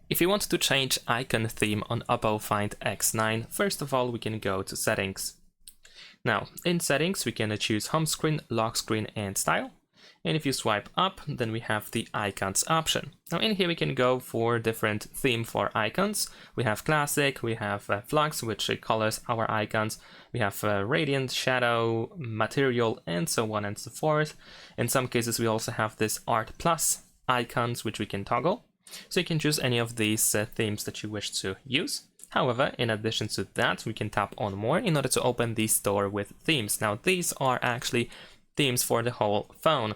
If you want to change icon theme on OPPO Find X9, first of all we can go to settings. Now in settings we can choose home screen, lock screen and style. And if you swipe up, then we have the icons option. Now in here we can go for different theme for icons. We have classic, we have flux, which colors our icons. We have radiant, shadow, material, and so on and so forth. In some cases we also have this art plus icons, which we can toggle. So you can choose any of these themes that you wish to use. However, in addition to that, we can tap on more in order to open the store with themes. Now these are actually themes for the whole phone,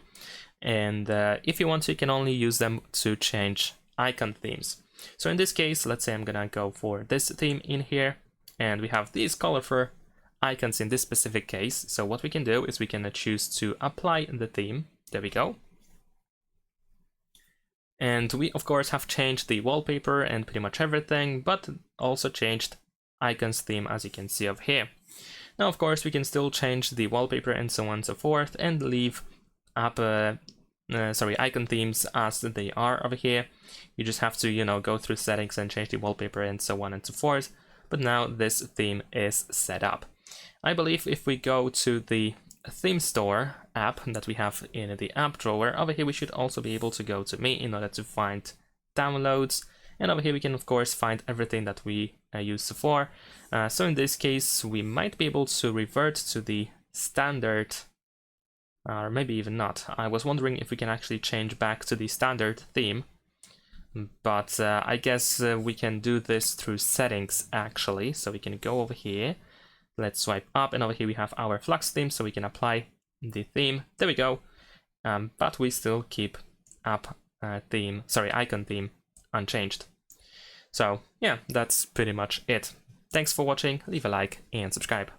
and if you want to, you can only use them to change icon themes. So in this case, let's say I'm gonna go for this theme in here, and we have these colorful icons in this specific case. So what we can do is we can choose to apply the theme. There we go. And we of course have changed the wallpaper and pretty much everything, but also changed icons theme, as you can see over here. Now of course we can still change the wallpaper and so on and so forth, and leave up icon themes as they are over here. You just have to, go through settings and change the wallpaper and so on and so forth. But now this theme is set up. I believe if we go to the theme store app that we have in the app drawer, over here we should also be able to go to me in order to find downloads, and over here we can of course find everything that we used before. So in this case we might be able to revert to the standard, or maybe even not. I was wondering if we can actually change back to the standard theme, but I guess we can do this through settings actually. So we can go over here. Let's swipe up, and over here we have our flux theme, so we can apply the theme. There we go. But we still keep icon theme unchanged. So yeah, that's pretty much it. Thanks for watching, leave a like and subscribe.